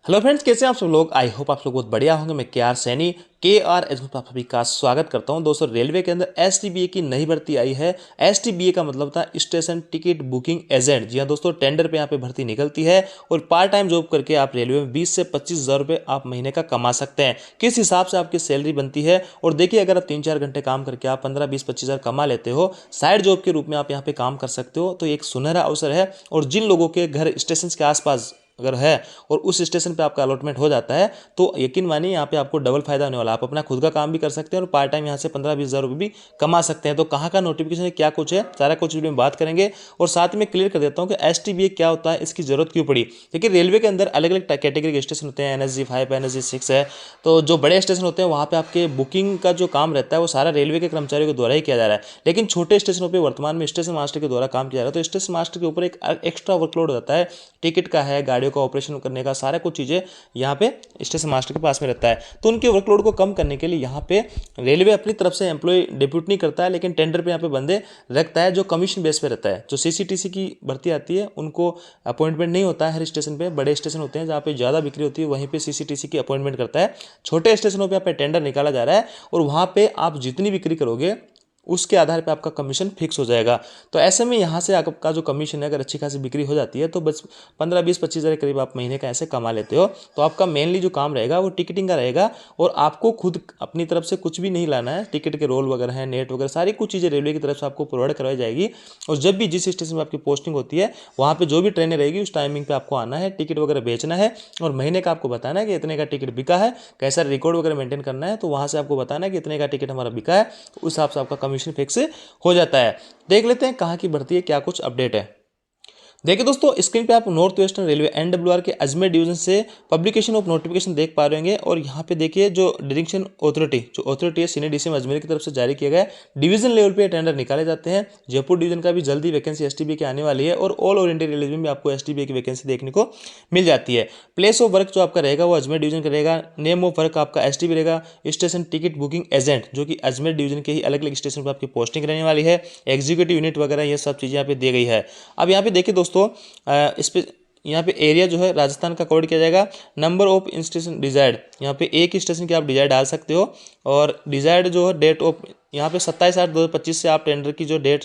Hello friends, कैसे हैं आप सब लोग। आई होप आप लोग बहुत बढ़िया होंगे। मैं KR सैनी KR एच आप सभी का स्वागत करता हूं। दोस्तों, रेलवे के अंदर STBA की नई भर्ती आई है। STBA का मतलब था स्टेशन टिकट बुकिंग एजेंट। जी हाँ दोस्तों, टेंडर पे यहाँ पे भर्ती निकलती है और पार्ट टाइम जॉब करके आप रेलवे में 20 से 25 हज़ार रुपये आप महीने का कमा सकते हैं। किस हिसाब से आपकी सैलरी बनती है, और देखिए अगर आप 3-4 घंटे काम करके आप 15, 20, 25 हज़ार कमा लेते हो, साइड जॉब के रूप में आप यहाँ पे काम कर सकते हो, तो एक सुनहरा अवसर है। और जिन लोगों के घर स्टेशन के आसपास अगर है और उस स्टेशन पे आपका अलॉटमेंट हो जाता है, तो यकीन मानिए यहाँ पे आपको डबल फायदा होने वाला है। आप अपना खुद का काम भी कर सकते हैं और पार्ट टाइम यहाँ से 15-20 हज़ार रुपये भी कमा सकते हैं। तो कहाँ का नोटिफिकेशन है, क्या कुछ है, सारा कुछ वीडियो में बात करेंगे। और साथ में क्लियर कर देता हूँ कि STBA क्या होता है, इसकी जरूरत क्यों पड़ी। देखिए, रेलवे के अंदर अलग अलग कैटेगरी के स्टेशन होते हैं। NSG 5 है, NSG 6 है। तो जो बड़े स्टेशन होते हैं वहाँ पे आपके बुकिंग का जो काम रहता है वो सारा रेलवे के कर्मचारियों के द्वारा ही किया जा रहा है। लेकिन छोटे स्टेशनों पर वर्तमान में स्टेशन मास्टर के द्वारा काम किया जा रहा है। तो स्टेशन मास्टर के ऊपर एक एक्स्ट्रा वर्कलोड हो जाता है, टिकट का है, गाड़ियों का ऑपरेशन करने का, सारा कुछ चीज़ें यहाँ पे स्टेशन मास्टर के पास में रहता है। तो उनके वर्कलोड को कम करने के लिए यहाँ पे रेलवे अपनी तरफ से एम्प्लॉय डिप्यूट नहीं करता है, लेकिन टेंडर पे यहाँ पे बंदे रखता है जो कमीशन बेस पे रहता है। जो CCTC की भर्ती आती है उनको अपॉइंटमेंट नहीं होता है हर स्टेशन पे। बड़े स्टेशन होते हैं जहाँ पे ज़्यादा बिक्री होती है, वहीं पे CCTC की अपॉइंटमेंट करता है। छोटे स्टेशनों पर यहाँ पे टेंडर निकाला जा रहा है और वहाँ पे आप जितनी बिक्री करोगे उसके आधार पे आपका कमीशन फिक्स हो जाएगा। तो ऐसे में यहाँ से आपका जो कमीशन है, अगर अच्छी खासी बिक्री हो जाती है तो बस 15, 20, 25 हज़ार के करीब आप महीने का ऐसे कमा लेते हो। तो आपका मेनली जो काम रहेगा वो टिकटिंग का रहेगा और आपको खुद अपनी तरफ से कुछ भी नहीं लाना है। टिकट के रोल वगैरह हैं, नेट वगैरह, सारी कुछ चीज़ें रेलवे की तरफ से आपको प्रोवाइड करवाई जाएगी। और जब भी जिस स्टेशन में आपकी पोस्टिंग होती है वहाँ पर जो भी ट्रेनें रहेगी उस टाइमिंग पर आपको आना है, टिकट वगैरह बेचना है और महीने का आपको बताना है कि इतने का टिकट बिका है, कैसा रिकॉर्ड वगैरह मेंटेन करना है। तो वहाँ से आपको बताना है कि इतने का टिकट हमारा बिका है, उस हिसाब से आपका कमीशन फिक्स हो जाता है। देख लेते हैं कहाँ की भर्ती है, क्या कुछ अपडेट है। देखिए दोस्तों, स्क्रीन पे आप नॉर्थ वेस्टर्न रेलवे NWR के अजमेर डिवीजन से पब्लिकेशन ऑफ नोटिफिकेशन देख पा रहे होंगे। और यहाँ पे देखिए जो डायरेक्शन अथॉरिटी जो अथॉरिटी है सीनियर DCM अजमेर की तरफ से जारी किया गया है। डिवीजन लेवल पे टेंडर निकाले जाते हैं। जयपुर डिवीजन का भी जल्दी वैकेंसी STBA की आने वाली है और ऑल ओवर इंडिया रेलवे में भी आपको STBA की वैकेंसी देखने को मिल जाती है। प्लेस ऑफ वर्क जो आपका रहेगा वो अजमेर डिवीजन का रहेगा। नेम ऑफ वर्क आपका STBA रहेगा, स्टेशन टिकट बुकिंग एजेंट, जो कि अजमेर डिवीजन के ही अलग अलग स्टेशन पर आपकी पोस्टिंग रहने वाली है। एग्जीक्यूटिव यूनिट वगैरह ये सब चीज़ें यहाँ पे दी गई है। अब यहाँ पे देखिए दोस्तों, इस पे यहाँ पे एरिया जो है राजस्थान का कवर किया जाएगा। नंबर ऑफ स्टेशन डिजायर्ड, यहाँ पे एक स्टेशन की आप डिजायर डाल सकते हो। और डिजायर्ड जो है डेट ऑफ, यहाँ पे 27/8/2025 से आप टेंडर की जो डेट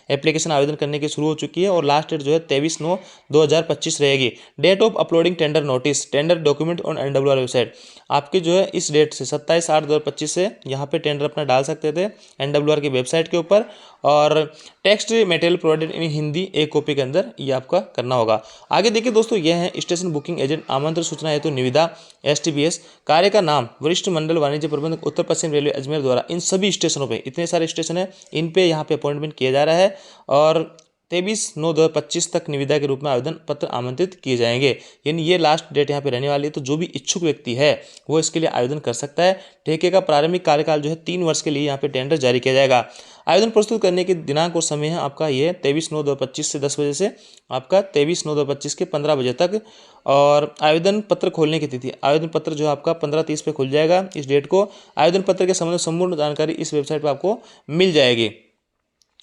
एप्लीकेशन आवेदन करने की शुरू हो चुकी है और लास्ट डेट जो है 23/9/2025 रहेगी। Date of uploading tender notice, tender document on NWR website, आपके जो है इस डेट से 27/8/2025 से यहाँ पे टेंडर अपना डाल सकते थे NWR की वेबसाइट के ऊपर। और text material provided in Hindi एक कॉपी के अंदर ये आपका करना होगा। आगे देखिए दोस्तों, यह है स्टेशन बुकिंग एजेंट आमंत्रण सूचना हेतु निविदा STBS। कार्य का नाम वरिष्ठ मंडल वाणिज्य प्रबंधक उत्तर पश्चिम रेलवे अजमेर द्वारा इन सभी स्टेशनों पे, इतने सारे स्टेशन है, इन पे यहाँ पे अपॉइंटमेंट किया जा रहा है। और 23/9/2025 तक निविदा के रूप में आवेदन पत्र आमंत्रित किए जाएंगे। यानी ये लास्ट डेट यहाँ पे रहने वाली है। तो जो भी इच्छुक व्यक्ति है वो इसके लिए आवेदन कर सकता है। ठेके का प्रारंभिक कार्यकाल जो है 3 वर्ष के लिए यहाँ पे टेंडर जारी किया जाएगा। आवेदन प्रस्तुत करने की दिनांक और समय है आपका ये 23/9/2025 से 10 बजे से आपका 23/9/2025 के 15 बजे तक। और आवेदन पत्र खोलने की तिथि, आवेदन पत्र जो आपका 15:30 पे खुल जाएगा इस डेट को। आवेदन पत्र के संबंध में संपूर्ण जानकारी इस वेबसाइट पर आपको मिल जाएगी।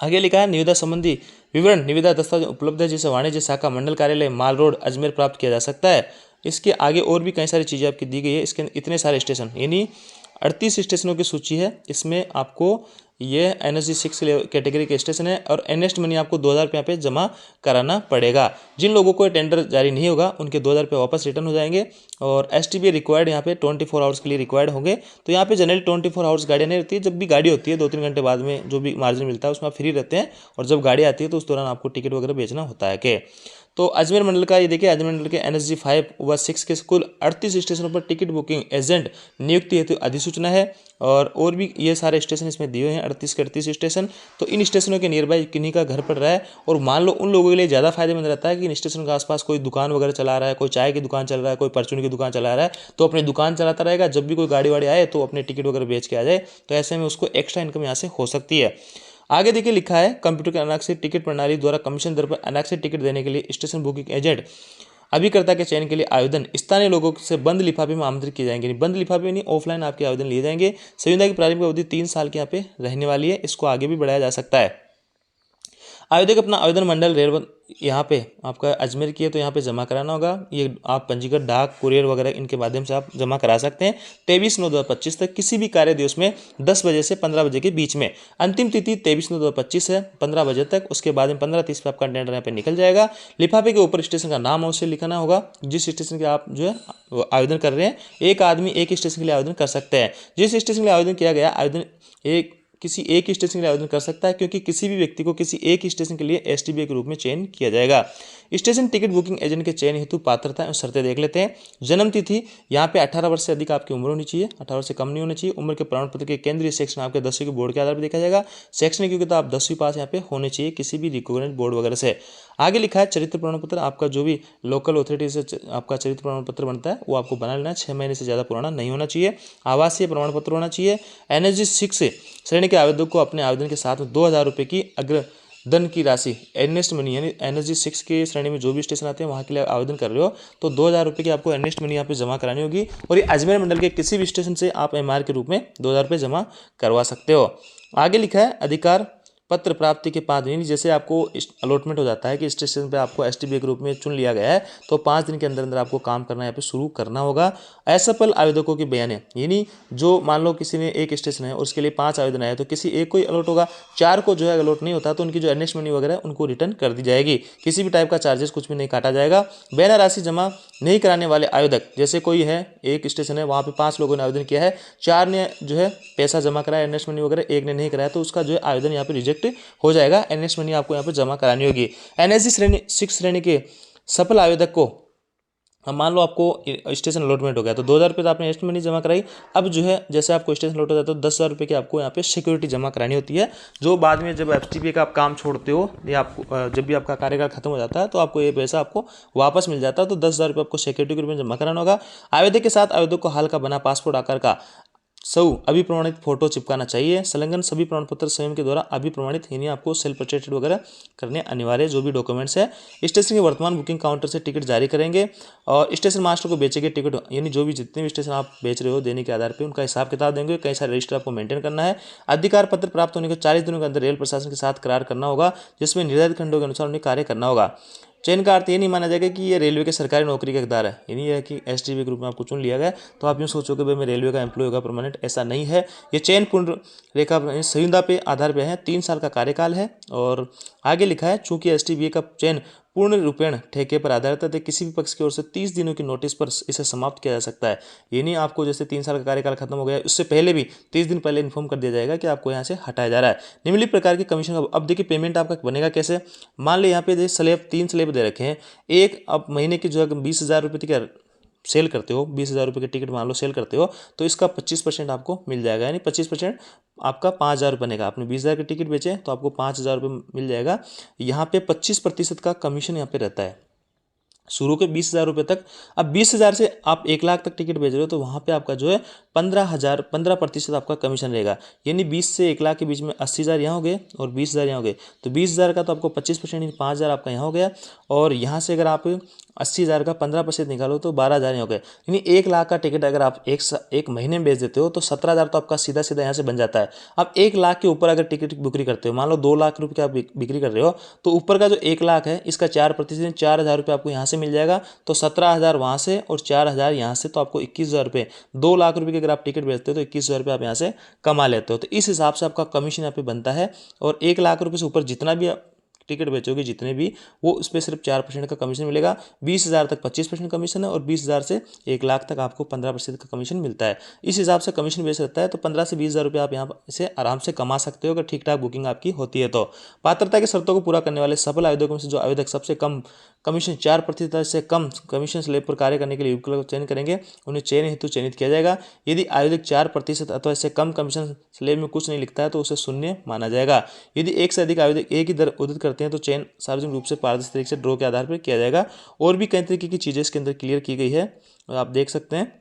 आगे लिखा है निविदा संबंधी विवरण, निविदा दस्तावेज उपलब्ध है जिसे वाणिज्य शाखा मंडल कार्यालय माल रोड अजमेर प्राप्त किया जा सकता है। इसके आगे और भी कई सारी चीज़ें आपकी दी गई है। इसके इतने सारे स्टेशन, यानी 38 स्टेशनों की सूची है। इसमें आपको ये NSG 6 कैटेगरी के स्टेशन है और एर्नेस्ट मनी आपको 2,000 रुपये यहाँ पे जमा कराना पड़ेगा। जिन लोगों को टेंडर जारी नहीं होगा उनके 2,000 रुपये वापस रिटर्न हो जाएंगे। और STBA रिक्वायर्ड यहाँ पे 24 आवर्स के लिए रिक्वायर्ड होंगे। तो यहाँ पे जनरली 24 आवर्स गाड़ियाँ नहीं रहती है। जब भी गाड़ी होती है 2-3 घंटे बाद में जो भी मार्जिन मिलता है उसमें आप फ्री रहते हैं। और जब गाड़ी आती है तो उस दौरान आपको टिकट वगैरह बेचना होता है कि। तो अजमेर मंडल का ये देखिए, अजमेर मंडल के NSG 5 व 6 के कुल 38 स्टेशनों पर टिकट बुकिंग एजेंट नियुक्ति हेतु अधिसूचना है। और भी ये सारे स्टेशन इसमें दिए हुए हैं, 38 के 38 स्टेशन। तो इन स्टेशनों के नियर बाई किन्हीं का घर पड़ रहा है और मान लो उन लोगों के लिए ज़्यादा फायदेमंद रहता है कि इन स्टेशन के आसपास कोई दुकान वगैरह चला रहा है, कोई चाय की दुकान चल रहा है, कोई परचून की दुकान चला रहा है, तो अपनी दुकान चलाता रहेगा। जब भी कोई गाड़ी वाड़ी आए तो अपने टिकट वगैरह बेच के आ जाए। तो ऐसे में उसको एक्स्ट्रा इनकम यहाँ से हो सकती है। आगे देखिए लिखा है कंप्यूटर के अनारक्षित टिकट प्रणाली द्वारा कमीशन दर पर अनारक्षित टिकट देने के लिए स्टेशन बुकिंग एजेंट अभिकर्ता के चयन के लिए आवेदन स्थानीय लोगों से बंद लिफाफे में आमंत्रित किए जाएंगे। बंद लिफाफे नहीं, ऑफलाइन आपके आवेदन लिए जाएंगे। संविदा की प्रारंभिक अवधि 3 साल की यहाँ पे रहने वाली है। इसको आगे भी बढ़ाया जा सकता है। आवेदक अपना आवेदन मंडल रेल यहाँ पे आपका अजमेर की है तो यहाँ पे जमा कराना होगा। ये आप पंजीकृत डाक कुरियर वगैरह इनके माध्यम से आप जमा करा सकते हैं। 23/9/2025 तक किसी भी कार्य दिवस में 10 बजे से 15 बजे के बीच में। अंतिम तिथि 23/9/2025 है 15 बजे तक। उसके बाद में 15:30 पे आपका टेंडर यहाँ पे निकल जाएगा। लिफाफे के ऊपर स्टेशन का नाम अवश्य लिखाना होगा। जिस स्टेशन के आप जो है आवेदन कर रहे हैं, एक आदमी एक स्टेशन के लिए आवेदन कर सकते हैं। जिस स्टेशन के लिए आवेदन किया गया आवेदन किसी एक स्टेशन के लिए आवेदन कर सकता है, क्योंकि किसी भी व्यक्ति को किसी एक स्टेशन के लिए एसटीबीए के रूप में चयन किया जाएगा। स्टेशन टिकट बुकिंग एजेंट के चयन हेतु पात्रता एवं शर्तें देख लेते हैं। जन्म तिथि यहाँ पे 18 वर्ष से अधिक आपकी उम्र होनी चाहिए, 18 वर्ष से कम नहीं होनी चाहिए। उम्र के प्रमाण पत्र के केंद्रीय सेक्शन आपके 10वीं के बोर्ड के आधार पर देखा जाएगा। शैक्षणिक योग्यता आप 10वीं पास यहाँ पे होने चाहिए किसी भी रिकॉग्नाइज्ड बोर्ड वगैरह से। आगे लिखा है चरित्र प्रमाण पत्र, आपका जो भी लोकल अथॉरिटी से आपका चरित्र प्रमाण पत्र बनता है वो आपको बना लेना है। 6 महीने से ज़्यादा पुराना नहीं होना चाहिए। आवासीय प्रमाण पत्र होना चाहिए। एनएसजी 6 श्रेणी के आवेदक को अपने आवेदन के साथ 2000 रुपये की अग्रधन की राशि अर्नेस्ट मनी, यानी एनएसजी 6 की श्रेणी में जो भी स्टेशन आते हैं वहाँ के लिए आवेदन कर रहे हो तो 2000 रुपये की आपको अर्नेस्ट मनी यहाँ पे जमा करानी होगी। और ये अजमेर मंडल के किसी भी स्टेशन से आप एमआर के रूप में 2000 रुपये जमा करवा सकते हो। आगे लिखा है अधिकार पत्र प्राप्ति के 5 दिन, जैसे आपको अलॉटमेंट हो जाता है कि स्टेशन पे आपको एसटीबीए के रूप में चुन लिया गया है तो 5 दिन के अंदर अंदर आपको काम करना यहाँ पे शुरू करना होगा। असफल आवेदकों की बयानें, यानी जो मान लो किसी ने एक स्टेशन है उसके लिए 5 आवेदन आए तो किसी एक को ही अलॉट होगा, 4 को जो है अलॉट नहीं होता तो उनकी जो अर्नेस्ट मनी वगैरह उनको रिटर्न कर दी जाएगी। किसी भी टाइप का चार्जेस कुछ भी नहीं काटा जाएगा। बयान राशि जमा नहीं कराने वाले आवेदक, जैसे कोई है एक स्टेशन है वहाँ पे 5 लोगों ने आवेदन किया है, 4 ने जो है पैसा जमा कराया अर्नेस्ट मनी वगैरह, एक ने नहीं कराया तो उसका जो है आवेदन यहाँ पे रिजेक्ट हो जाएगा। अर्नेस्ट मनी आपको यहाँ पे जमा करानी होगी। एनएसजी 6 श्रेणी के सफल आवेदक को, अब मान लो आपको स्टेशन अलॉटमेंट हो गया तो 2000 रुपये तो आपने अर्नेस्ट मनी जमा कराई। अब जो है जैसे आपको स्टेशन अलॉट हो जाता है तो 10,000 रुपये की आपको यहाँ पे सिक्योरिटी जमा करानी होती है, जो बाद में जब एसटीबीए का आप काम छोड़ते हो या आपको जब भी आपका कार्यकाल खत्म हो जाता है तो आपको ये पैसा आपको वापस मिल जाता है। तो 10,000 रुपये आपको सिक्योरिटी के रूप में जमा कराना होगा। आवेदक के साथ आवेदक को हाल का बना पासपोर्ट आकार का अभिप्रमाणित फोटो चिपकाना चाहिए। संलग्न सभी प्रमाण पत्र स्वयं के द्वारा अभिप्रमाणित, यानी आपको सेल्फ अटेस्टेड वगैरह करने अनिवार्य जो भी डॉक्यूमेंट्स है। स्टेशन के वर्तमान बुकिंग काउंटर से टिकट जारी करेंगे और स्टेशन मास्टर को बेचे गए टिकट, यानी जो भी जितने भी स्टेशन आप बेच रहे हो देने के आधार पर उनका हिसाब किताब देंगे। कई सारे रजिस्टर आपको मेंटेन करना है। अधिकार पत्र प्राप्त होने के 40 दिनों के अंदर रेल प्रशासन के साथ करार करना होगा, जिसमें निर्धारित खंडों के अनुसार उन्हें कार्य करना होगा। चयन का अर्थ ये नहीं माना जाएगा कि ये रेलवे के सरकारी नौकरी का हकदार है, यानी यह है कि एसटीबी के रूप में आपको चुन लिया गया तो आप यूँ सोचोगे भाई मैं रेलवे का एम्प्लॉय होगा परमानेंट, ऐसा नहीं है। ये चयन पूर्ण रेखा संविदा पे आधार पे है, 3 साल का कार्यकाल है। और आगे लिखा है चूंकि एसटीबी का चयन पूर्ण रूपेण ठेके पर आधारित है, किसी भी पक्ष की ओर से 30 दिनों की नोटिस पर इसे समाप्त किया जा सकता है। यानी आपको जैसे 3 साल का कार्यकाल खत्म हो गया उससे पहले भी 30 दिन पहले इन्फॉर्म कर दिया जाएगा कि आपको यहाँ से हटाया जा रहा है। निम्नलिखित प्रकार की कमीशन अब देखिए पेमेंट आपका बनेगा कैसे। मान लो यहाँ पे स्लैब 3 स्लैब दे रखे हैं। एक अब महीने की जो है 20,000 रुपये की सेल करते हो, 20,000 रुपये के टिकट मान लो सेल करते हो तो इसका 25% आपको मिल जाएगा, यानी 25% आपका 5,000 बनेगा। आपने 20,000 के टिकट बेचे तो आपको 5,000 रुपये मिल जाएगा। यहाँ पे 25% का कमीशन यहाँ पे रहता है शुरू के 20,000 रुपये तक। अब 20,000 से आप 1,00,000 तक टिकट बेच रहे हो तो वहाँ पे आपका जो है 15% आपका कमीशन रहेगा। यानी 20 से 1,00,000 के बीच में 80,000 यहाँ हो गए और 20,000 यहाँ हो गए तो 20,000 का तो आपको 25% यानी 5,000 आपका यहाँ हो गया। और यहाँ से अगर आप 80,000 का 15% निकालो तो 12,000 हो गए। यानी 1,00,000 का टिकट अगर आप एक महीने में बेच देते हो तो 17,000 तो आपका सीधा सीधा यहाँ से बन जाता है। अब 1,00,000 के ऊपर अगर टिकट बिक्री करते हो, मान लो 2,00,000 रुपये का आप बिक्री कर रहे हो तो ऊपर का जो 1,00,000 है इसका 4% 4,000 रुपये आपको यहाँ से मिल जाएगा। तो 17,000 वहाँ से और 4,000 यहाँ से, तो आपको 21,000 रुपये। 2,00,000 रुपये की अगर आप टिकट बेचते हो तो 21,000 रुपये आप यहाँ से कमा लेते हो। तो इस हिसाब से आपका कमीशन यहाँ पे बनता है। और 1,00,000 रुपये से ऊपर जितना भी टिकट बेचोगे जितने भी, वो उस पर सिर्फ 4% का कमीशन मिलेगा। 20,000 तक 25% कमीशन है और 20,000 से 1,00,000 तक आपको 15% का कमीशन मिलता है। इस हिसाब से कमीशन बेस रहता है। तो 15 से 20,000 रुपये आप यहाँ से आराम से कमा सकते हो अगर ठीक ठाक बुकिंग आपकी होती है तो। पात्रता की शर्तों को पूरा करने वाले सफल आवेदकों में से जो आवेदक सबसे कम कमीशन 4% से कम कमीशन स्लैब पर कार्य करने के लिए विकल्प चयन करेंगे उन्हें चयन हेतु चयनित किया जाएगा। यदि आवेदक 4% अथवा इससे कम कमीशन स्लैब में कुछ नहीं लिखता है तो उसे शून्य माना जाएगा। यदि एक से अधिक आवेदक एक ही दर उद्धृत करते हैं तो चयन सार्वजनिक रूप से पारदर्शी तरीके से ड्रॉ के आधार पर किया जाएगा। और भी कई तरीके की चीज़ें इसके अंदर क्लियर की गई है, आप देख सकते हैं।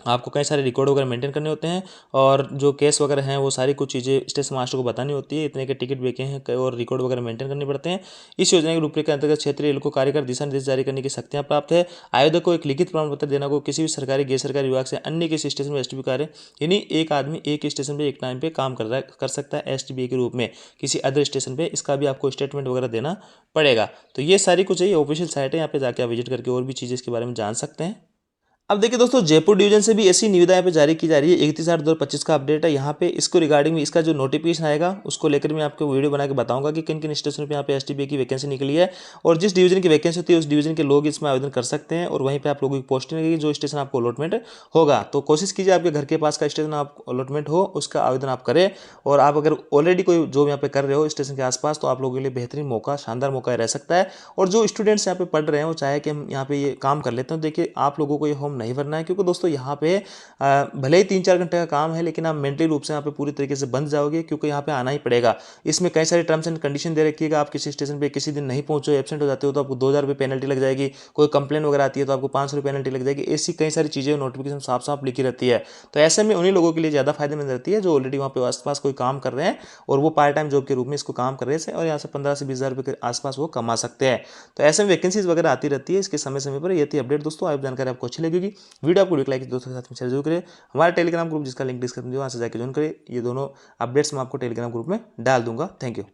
आपको कई सारे रिकॉर्ड वगैरह मेंटेन करने होते हैं और जो केस वगैरह हैं वो सारी कुछ चीज़ें स्टेशन मास्टर को बतानी होती है। इतने के टिकट बेचे हैं और रिकॉर्ड वगैरह मेंटेन करने पड़ते हैं। इस योजना के रूपरेखा के अंतर्गत क्षेत्रीय रेल को कार्यकर दिशा निर्देश जारी करने की शक्तियाँ प्राप्त है। आवेदक को एक लिखित प्रमाण पत्र देना को किसी भी सरकारी गैर सरकारी विभाग से अन्य किसी स्टेशन में एसटीबी कार्य यानी एक आदमी एक स्टेशन पर एक टाइम पे काम कर सकता है एसटीबी के रूप में किसी अदर स्टेशन पे। इसका भी आपको स्टेटमेंट वगैरह देना पड़ेगा। तो ये सारी कुछ है, ये ऑफिशियल साइट है, यहाँ पे जाके आप विजिट करके और भी चीज़ें इसके बारे में जान सकते हैं। अब देखिए दोस्तों, जयपुर डिवीजन से भी ऐसी निविदा यहाँ पे जारी की जा रही है। 31/8/2025 का अपडेट है। यहाँ पे इसको रिगार्डिंग में इसका जो नोटिफिकेशन आएगा उसको लेकर मैं आपको वीडियो बना के बताऊंगा कि किन किन स्टेशन पे यहाँ पे एसटीबी की वैकेंसी निकली है और जिस डिवीजन की वैकेंसी होती है उस डिवीजन के लोग इसमें आवेदन कर सकते हैं और वहीं पर आप लोगों की पोस्टिंग लगेगी जो स्टेशन आपको अलॉटमेंट होगा। तो कोशिश कीजिए आपके घर के पास का स्टेशन आप अलॉटमेंट हो उसका आवेदन आप करें। और आप अगर ऑलरेडी कोई जॉब यहाँ पे कर रहे हो स्टेशन के आसपास तो आप लोगों के लिए बेहतरीन मौका, शानदार मौका रह सकता है। और जो स्टूडेंट्स यहाँ पे पढ़ रहे हैं वो चाहे कि हम यहाँ पे ये काम कर लेते हैं, देखिए आप लोगों को ये होम नहीं भरना है क्योंकि दोस्तों यहाँ पे भले ही 3-4 घंटे का काम है लेकिन आप मेंटली रूप से यहाँ पे पूरी तरीके से बंध जाओगे क्योंकि यहाँ पे आना ही पड़ेगा। इसमें कई सारे टर्म्स एंड कंडीशन दे रखिएगा। आप किसी स्टेशन पे किसी दिन नहीं पहुंचो, एब्सेंट हो जाते हो तो आपको 2,000 रुपये पेनल्टी लग जाएगी। कोई कंप्लेन वगैरह आती है तो आपको 500 रुपये पेनल्टी लग जाएगी। ऐसी कई सारी चीज़ें नोटिफिकेशन साफ साफ लिखी रहती है। तो ऐसे में उन्हीं लोगों के लिए ज़्यादा फायदेमंद रहती है जो ऑलरेडी वहाँ पे आसपास कोई काम कर रहे हैं और वो पार्ट टाइम जॉब के रूप में इसको काम कर रहे हैं और यहाँ से 15 से 20,000 रुपये के आसपास वो कमा सकते हैं। तो ऐसे में वैकेंसीज वगैरह आती रहती है इसके समय समय पर। ये थी अपडेट दोस्तों। आप जानकारी आपको अच्छी लगेगी, वीडियो आपको लाइक दोस्तों के साथ में शेयर जरूर करें। हमारा टेलीग्राम ग्रुप जिसका लिंक डिस्क्रिप्शन में वहाँ से जाकर ज्वाइन करें। ये दोनों अपडेट्स मैं आपको टेलीग्राम ग्रुप में डाल दूंगा। Thank you.